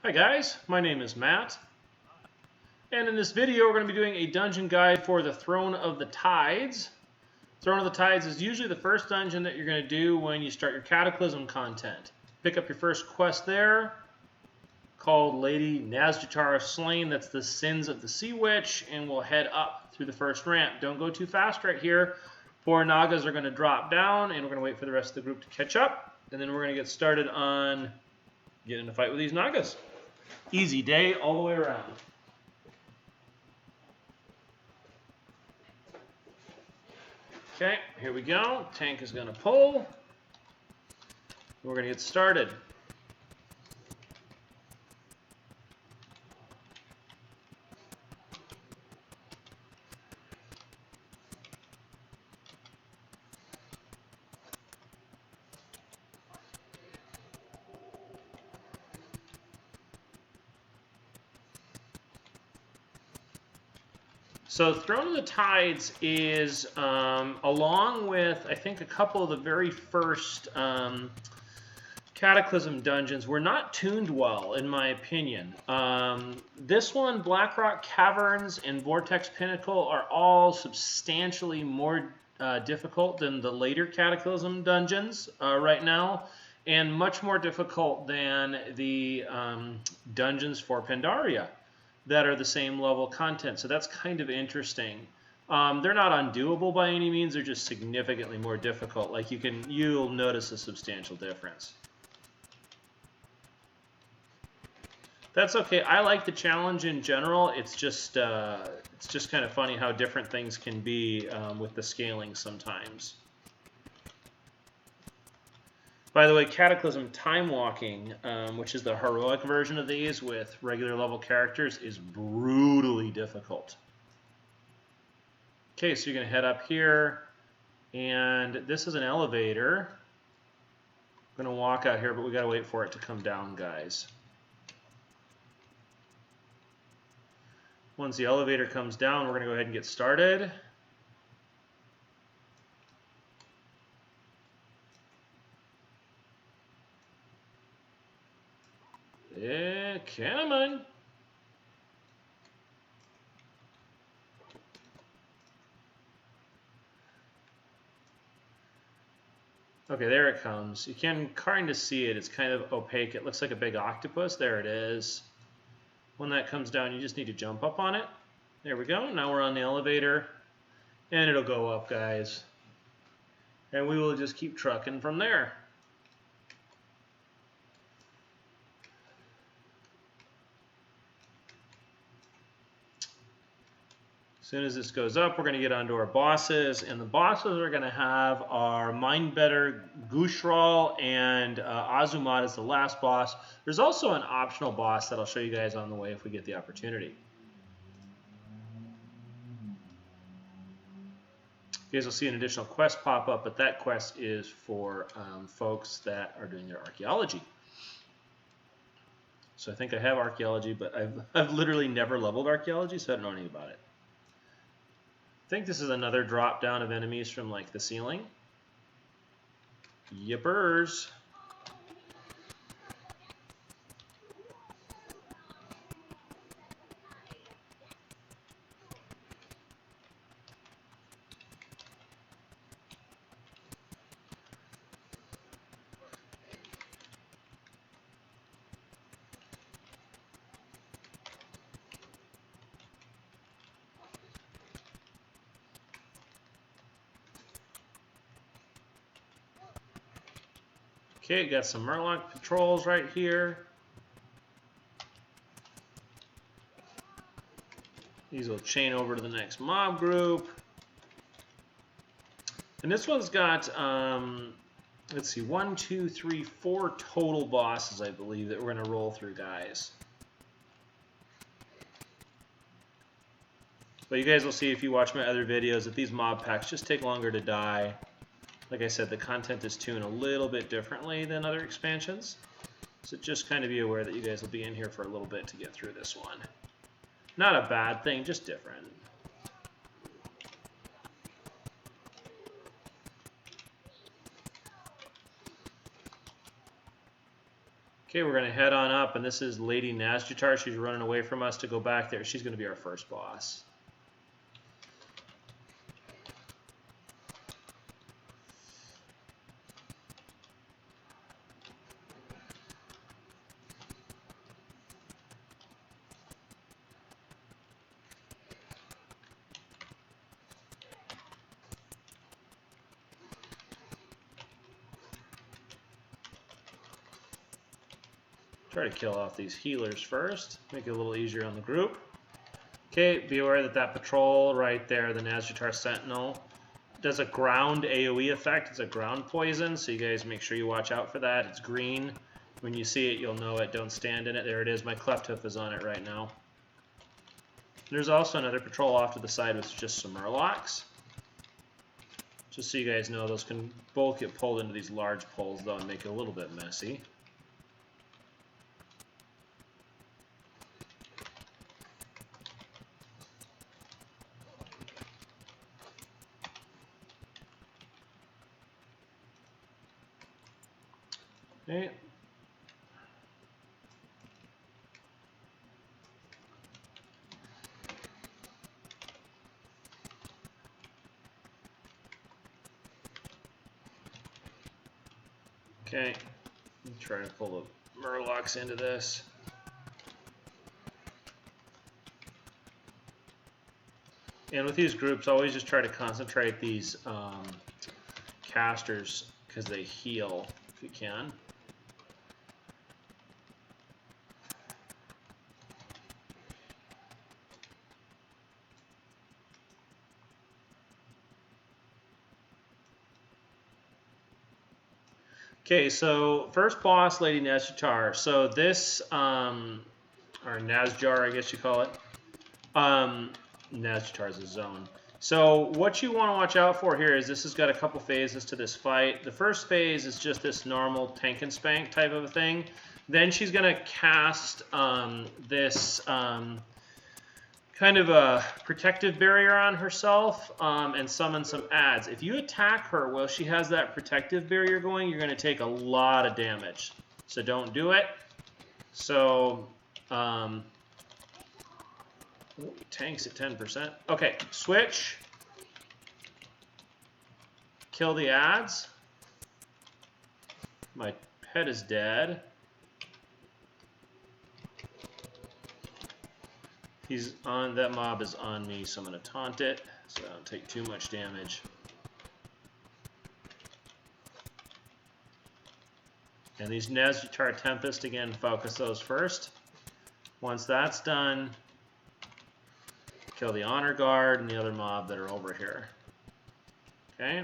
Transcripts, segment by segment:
Hi guys, my name is Matt, and in this video we're going to be doing a dungeon guide for the Throne of the Tides. Throne of the Tides is usually the first dungeon that you're going to do when you start your Cataclysm content. Pick up your first quest there, called Lady Naz'jar Slain. That's the Sins of the Sea Witch, and we'll head up through the first ramp. Don't go too fast right here. 4 Nagas are going to drop down, and we're going to wait for the rest of the group to catch up, and then we're going to get started on getting in a fight with these Nagas. Easy day all the way around. Okay, here we go. Tank is going to pull. We're going to get started. So Throne of the Tides is, along with, I think, a couple of the very first Cataclysm dungeons, were not tuned well, in my opinion. This one, Blackrock Caverns and Vortex Pinnacle, are all substantially more difficult than the later Cataclysm dungeons right now, and much more difficult than the dungeons for Pandaria that are the same level content. So that's kind of interesting. They're not undoable by any means. They're just significantly more difficult. Like you'll notice a substantial difference. That's okay. I like the challenge in general. It's just kind of funny how different things can be with the scaling sometimes. By the way, Cataclysm Time Walking, which is the heroic version of these with regular level characters, is brutally difficult. Okay, so you're going to head up here, and this is an elevator. I'm going to walk out here, but we got to wait for it to come down, guys. Once the elevator comes down, we're going to go ahead and get started. Yeah, come on. Okay, there it comes. You can kind of see it. It's kind of opaque. It looks like a big octopus. There it is. When that comes down, you just need to jump up on it. There we go. Now we're on the elevator, and it'll go up, guys. And we will just keep trucking from there. As soon as this goes up, we're going to get onto our bosses, and the bosses are going to have our Mindbetter, Gushral, and Azumat as the last boss. There's also an optional boss that I'll show you guys on the way if we get the opportunity. You guys will see an additional quest pop up, but that quest is for folks that are doing their archaeology. So I think I have archaeology, but I've literally never leveled archaeology, so I don't know anything about it. I think this is another drop down of enemies from like the ceiling. Yippers. Okay, got some Murloc patrols right here. These will chain over to the next mob group. And this one's got, let's see, 1, 2, 3, 4 total bosses, I believe, that we're going to roll through, guys. But you guys will see if you watch my other videos that these mob packs just take longer to die. Like I said, the content is tuned a little bit differently than other expansions. So just kind of be aware that you guys will be in here for a little bit to get through this one. Not a bad thing, just different. Okay, we're going to head on up, and this is Lady Naz'jar. She's running away from us to go back there. She's going to be our first boss. Try to kill off these healers first, make it a little easier on the group. Okay, be aware that that patrol right there, the Naz'jar Sentinel, does a ground AoE effect. It's a ground poison, so you guys make sure you watch out for that. It's green. When you see it, you'll know it. Don't stand in it. There it is. My cleft hoof is on it right now. There's also another patrol off to the side with just some Murlocs. Just so you guys know, those can both get pulled into these large poles, though, and make it a little bit messy. Okay. Okay, try to pull the Murlocs into this. And with these groups, always just try to concentrate these casters because they heal if you can. Okay, so first boss, Lady Naz'jar. So this, or Naz'jar, I guess you call it. Naz'jar is a zone. So what you want to watch out for here is this has got a couple phases to this fight. The first phase is just this normal tank and spank type of a thing. Then she's going to cast this kind of a protective barrier on herself and summon some adds. If you attack her while she has that protective barrier going, you're going to take a lot of damage. So don't do it. So tanks at 10%. Okay, switch. Kill the adds. My head is dead. He's on, that mob is on me, so I'm going to taunt it, so I don't take too much damage. And these Naz'jar Tempest, again, focus those first. Once that's done, kill the Honor Guard and the other mob that are over here. Okay,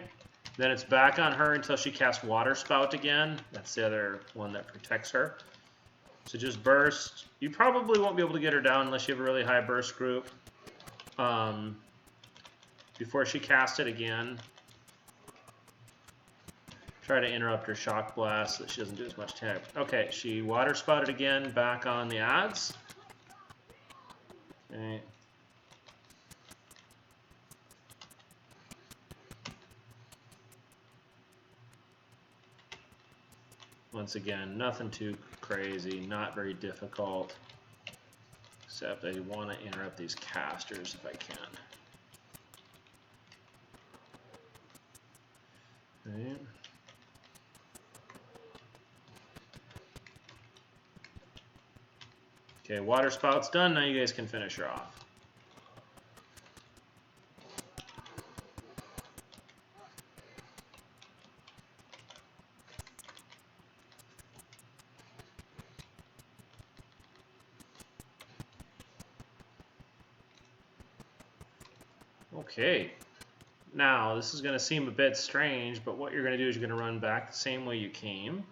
then it's back on her until she casts Water Spout again. That's the other one that protects her. So just burst. You probably won't be able to get her down unless you have a really high burst group. Before she casts it again, try to interrupt her shock blast so that she doesn't do as much attack. Okay, she water spouted again, back on the adds. Okay. Once again, nothing too crazy, not very difficult, except I want to interrupt these casters if I can. Right. Okay, water spout's done. Now you guys can finish her off. Okay, now this is going to seem a bit strange, but what you're going to do is you're going to run back the same way you came.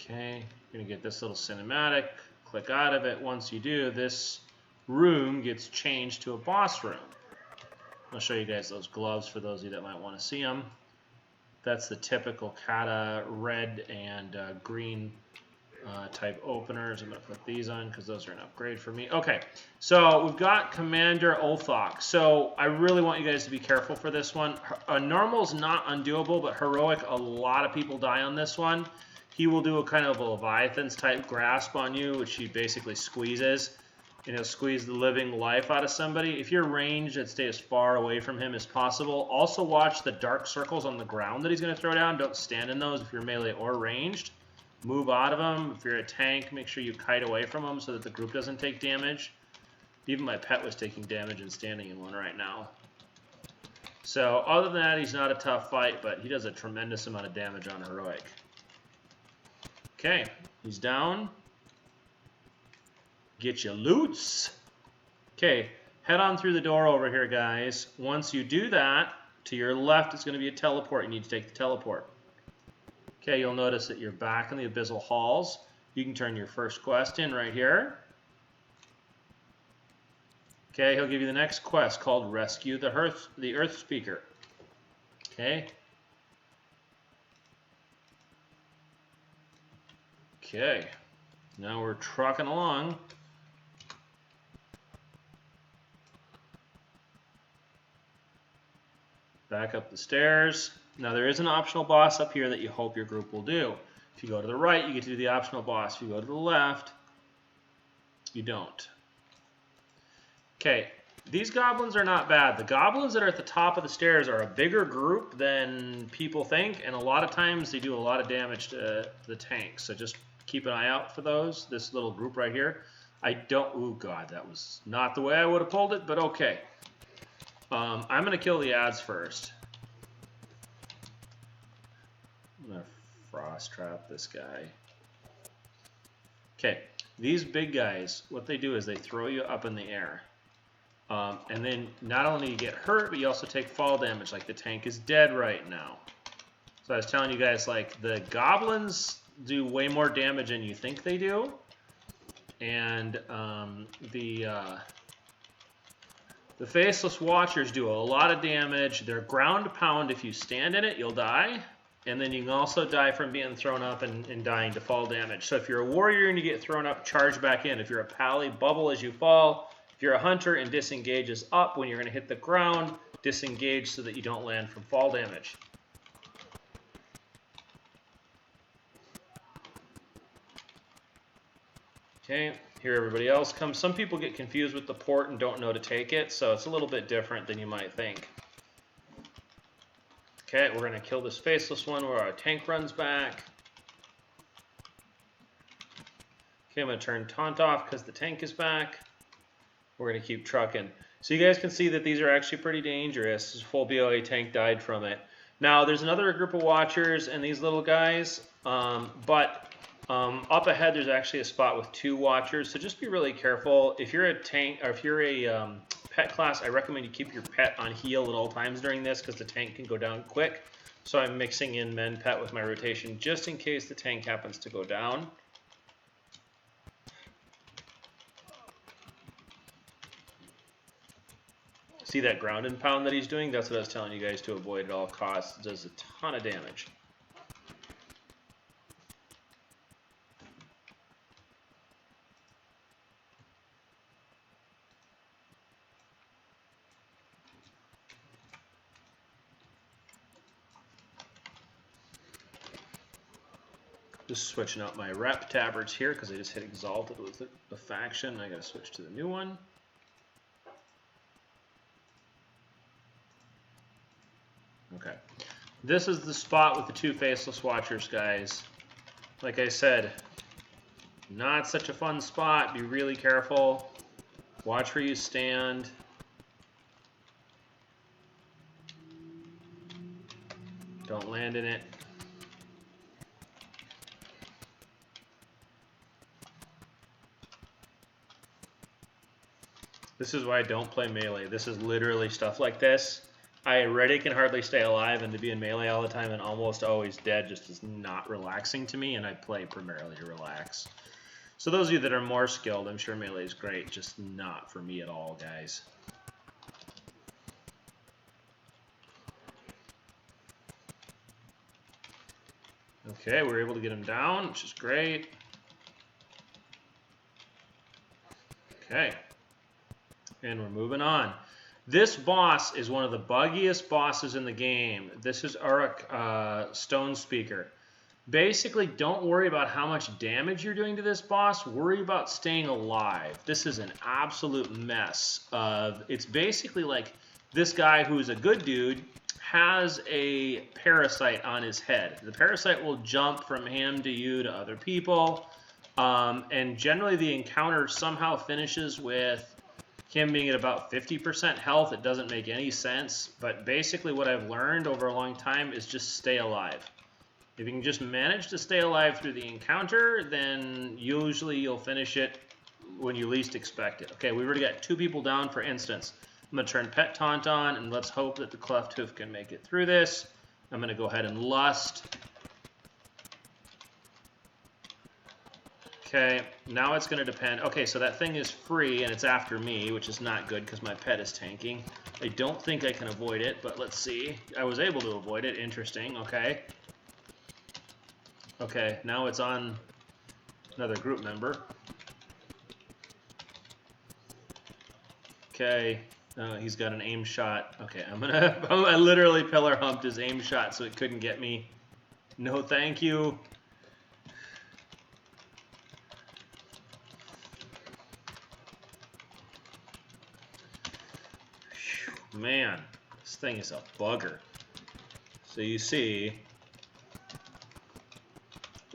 Okay, you're going to get this little cinematic, click out of it. Once you do, this room gets changed to a boss room. I'll show you guys those gloves for those of you that might want to see them. That's the typical kata red and green type openers. I'm going to put these on because those are an upgrade for me. Okay, so we've got Commander Ulthok. So I really want you guys to be careful for this one. Normal's not undoable, but heroic, a lot of people die on this one. He will do a kind of a Leviathan's type grasp on you, which he basically squeezes. You know, squeeze the living life out of somebody. If you're ranged, I'd stay as far away from him as possible. Also watch the dark circles on the ground that he's going to throw down. Don't stand in those if you're melee or ranged. Move out of them. If you're a tank, make sure you kite away from them so that the group doesn't take damage. Even my pet was taking damage and standing in one right now. So other than that, he's not a tough fight, but he does a tremendous amount of damage on heroic. Okay, he's down. Get your loots. Okay, head on through the door over here, guys. Once you do that, to your left is going to be a teleport. You need to take the teleport. Okay, you'll notice that you're back in the Abyssal Halls. You can turn your first quest in right here. Okay, he'll give you the next quest called Rescue the Earth Speaker. Okay. Okay, now we're trucking along. Back up the stairs. Now there is an optional boss up here that you hope your group will do. If you go to the right, you get to do the optional boss. If you go to the left, you don't. Okay, these goblins are not bad. The goblins that are at the top of the stairs are a bigger group than people think, and a lot of times they do a lot of damage to the tanks. So just keep an eye out for those. This little group right here. Oh god, that was not the way I would have pulled it, but okay. I'm going to kill the ads first. I'm going to frost trap this guy. Okay, these big guys, what they do is they throw you up in the air. And then not only do you get hurt, but you also take fall damage, like the tank is dead right now. So I was telling you guys, like, the goblins do way more damage than you think they do. And the faceless watchers do a lot of damage. They're ground pound. If you stand in it, you'll die. And then you can also die from being thrown up and dying to fall damage. So if you're a warrior and you get thrown up, charge back in. If you're a pally, bubble as you fall. If you're a hunter and disengages up when you're going to hit the ground, disengage so that you don't land from fall damage. Okay, here everybody else comes. Some people get confused with the port and don't know to take it, so it's a little bit different than you might think. Okay, we're going to kill this faceless one where our tank runs back. Okay, I'm going to turn taunt off because the tank is back. We're going to keep trucking. So you guys can see that these are actually pretty dangerous. This full BOA tank died from it. Now, there's another group of watchers and these little guys, up ahead, there's actually a spot with 2 watchers, so just be really careful. If you're a tank, or if you're a pet class, I recommend you keep your pet on heal at all times during this, because the tank can go down quick. So I'm mixing in men pet with my rotation, just in case the tank happens to go down. See that ground and pound that he's doing? That's what I was telling you guys to avoid at all costs. It does a ton of damage. Just switching out my rep tabards here because I just hit Exalted with the faction. I gotta switch to the new one. Okay. This is the spot with the 2 faceless watchers, guys. Like I said, not such a fun spot. Be really careful. Watch where you stand. Don't land in it. This is why I don't play melee. This is literally stuff like this. I already can hardly stay alive, and to be in melee all the time and almost always dead just is not relaxing to me, and I play primarily to relax. So those of you that are more skilled, I'm sure melee is great, just not for me at all, guys. Okay, we're able to get him down, which is great. Okay. And we're moving on. This boss is one of the buggiest bosses in the game. This is Uruk Stone Speaker. Basically, don't worry about how much damage you're doing to this boss. Worry about staying alive. This is an absolute mess. It's basically like this guy who's a good dude has a parasite on his head. The parasite will jump from him to you to other people. And generally the encounter somehow finishes with him being at about 50% health. It doesn't make any sense. But basically what I've learned over a long time is just stay alive. If you can just manage to stay alive through the encounter, then usually you'll finish it when you least expect it. Okay, we've already got 2 people down, for instance. I'm going to turn Pet Taunt on, and let's hope that the Cleft Hoof can make it through this. I'm going to go ahead and Lust. Okay, now it's going to depend. Okay, so that thing is free, and it's after me, which is not good because my pet is tanking. I don't think I can avoid it, but let's see. I was able to avoid it. Interesting. Okay. Okay, now it's on another group member. Okay, he's got an aim shot. Okay, I literally pillar humped his aim shot so it couldn't get me. No, thank you. Whew, man, this thing is a bugger. So you see,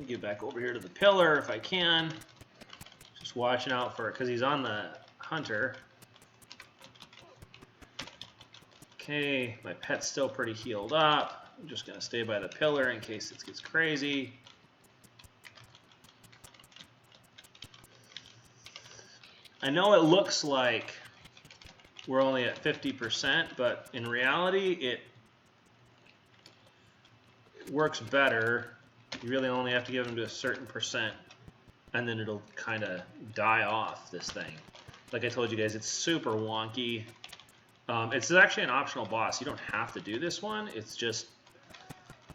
get back over here to the pillar if I can. Just watching out for it because he's on the hunter. Okay, my pet's still pretty healed up. I'm just going to stay by the pillar in case it gets crazy. I know it looks like we're only at 50%, but in reality it works better. You really only have to give them to a certain percent, and then it'll kind of die off, this thing. Like I told you guys, it's super wonky. It's actually an optional boss. You don't have to do this one. It's just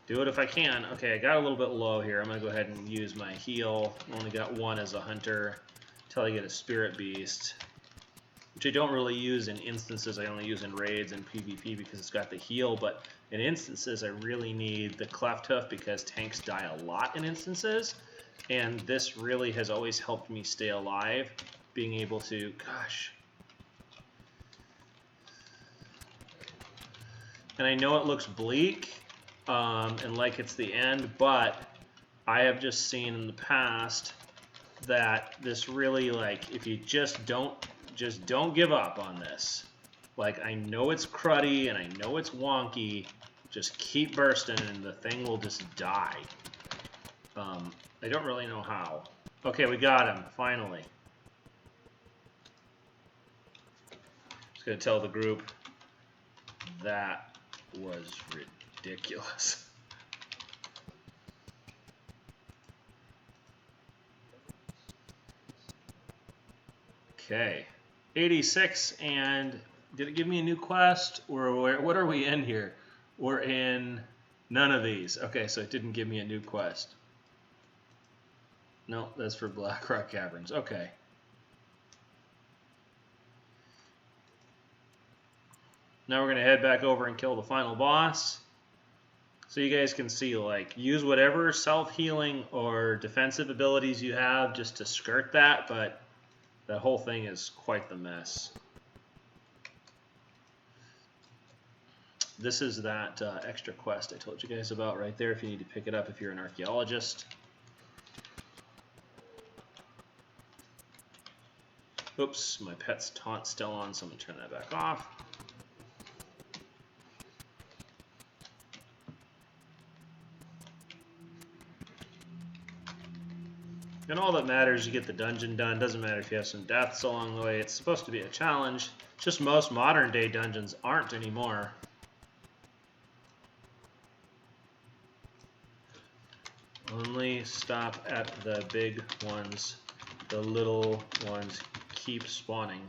do it if I can. Okay, I got a little bit low here. I'm going to go ahead and use my heal. Only got 1 as a hunter until I get a Spirit Beast, which I don't really use in instances. I only use in raids and PvP because it's got the heal, but in instances I really need the Cleft Hoof because tanks die a lot in instances, and this really has always helped me stay alive, being able to, gosh. And I know it looks bleak and like it's the end, but I have just seen in the past that this really, like, if you just don't give up on this. Like, I know it's cruddy and I know it's wonky. Just keep bursting and the thing will just die. I don't really know how. Okay, we got him, finally. Just gonna tell the group that was ridiculous. Okay, 86, and did it give me a new quest, or what are we in here? We're in none of these. Okay, so it didn't give me a new quest. No, that's for Blackrock Caverns. Okay. Now we're going to head back over and kill the final boss. So you guys can see, like, use whatever self-healing or defensive abilities you have just to skirt that, but that whole thing is quite the mess. This is that extra quest I told you guys about right there if you need to pick it up if you're an archaeologist. Oops, my pet's taunt's still on, so I'm going to turn that back off. And all that matters, you get the dungeon done. Doesn't matter if you have some deaths along the way. It's supposed to be a challenge. Just most modern day dungeons aren't anymore. Only stop at the big ones. The little ones keep spawning.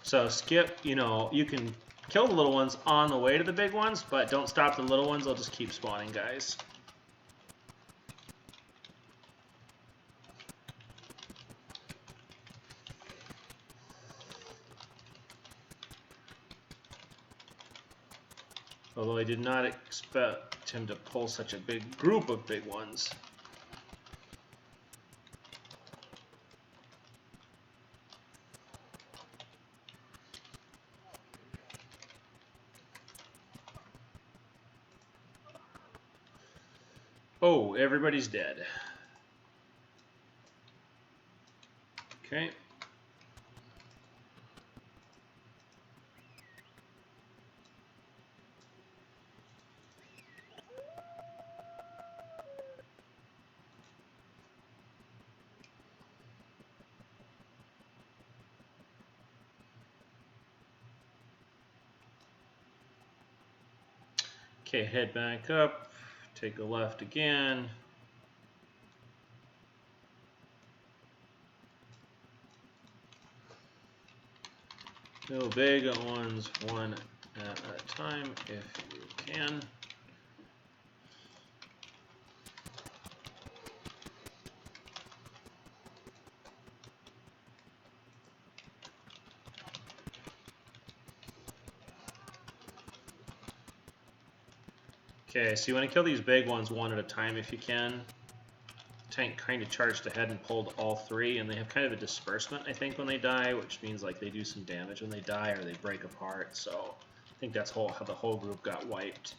So skip, you know, you can kill the little ones on the way to the big ones, but don't stop the little ones. They'll just keep spawning, guys. Although I did not expect him to pull such a big group of big ones. Oh, everybody's dead. Okay. Okay, head back up, take a left again. No Vega ones, one at a time if you can. Okay, so you want to kill these big ones one at a time if you can. Tank kind of charged ahead and pulled all three, and they have kind of a disbursement, I think, when they die, which means like they do some damage when they die or they break apart. So I think that's how the whole group got wiped,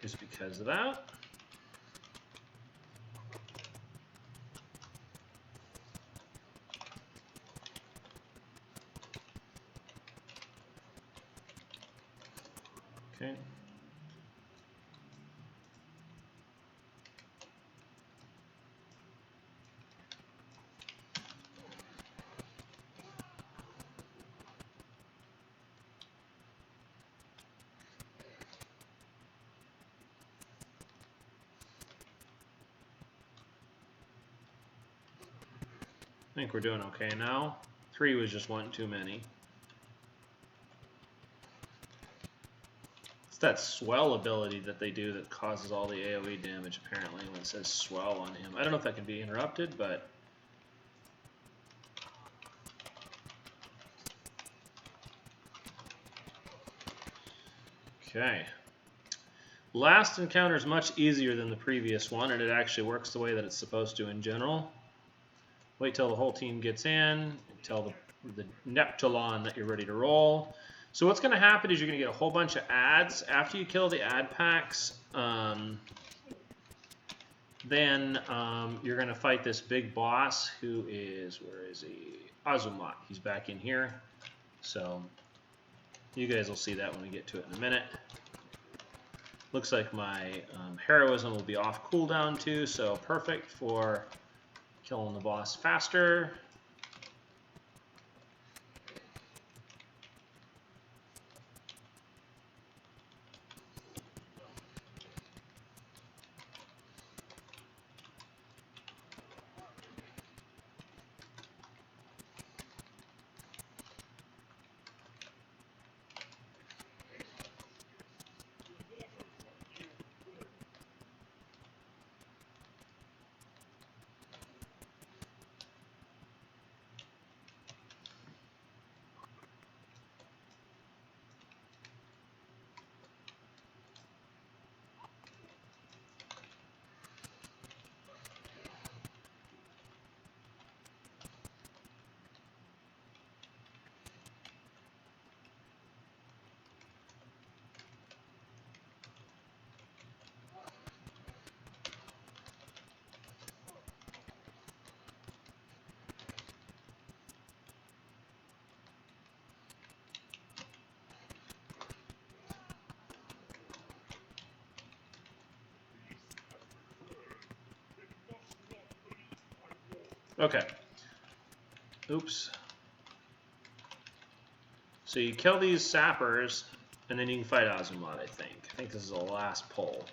is because of that. Okay. I think we're doing okay now. 3 was just one too many. It's that swell ability that they do that causes all the AoE damage, apparently, when it says swell on him. I don't know if that can be interrupted, but... Okay. Last encounter is much easier than the previous one, and it actually works the way that it's supposed to in general. Wait till the whole team gets in, tell the Neptulon that you're ready to roll. So what's going to happen is you're going to get a whole bunch of ads. After you kill the ad packs, then you're going to fight this big boss who is, where is he? Azumat. He's back in here. So you guys will see that when we get to it in a minute. Looks like my heroism will be off cooldown too, so perfect for killing the boss faster. Okay. Oops. So you kill these sappers, and then you can fight Azumat, I think. I think this is the last pull.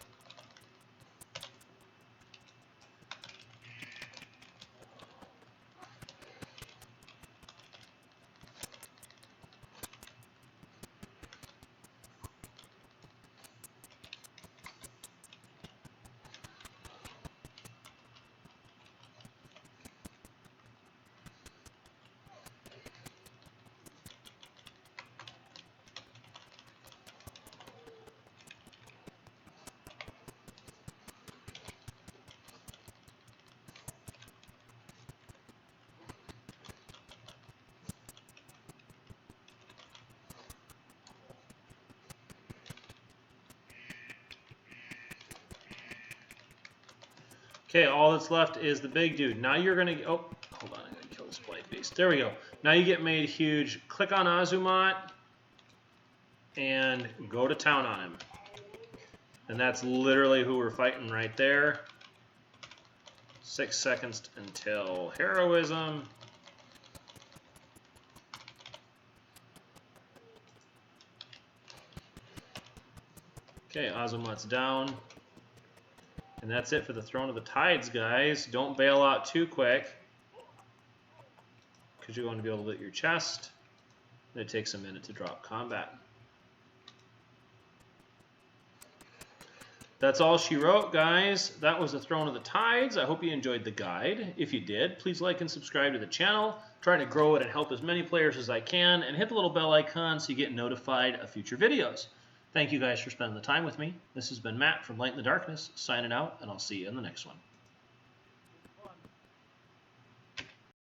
Okay, all that's left is the big dude. Now you're going to... Oh, hold on. I got to kill this blight beast. There we go. Now you get made huge. Click on Azumat and go to town on him. And that's literally who we're fighting right there. 6 seconds until heroism. Okay, Azumat's down. And that's it for the Throne of the Tides, guys. Don't bail out too quick, because you're going to be able to loot your chest. And it takes a minute to drop combat. That's all she wrote, guys. That was the Throne of the Tides. I hope you enjoyed the guide. If you did, please like and subscribe to the channel. I'm trying to grow it and help as many players as I can. And hit the little bell icon so you get notified of future videos. Thank you guys for spending the time with me. This has been Matt from Light in the Darkness, signing out, and I'll see you in the next one.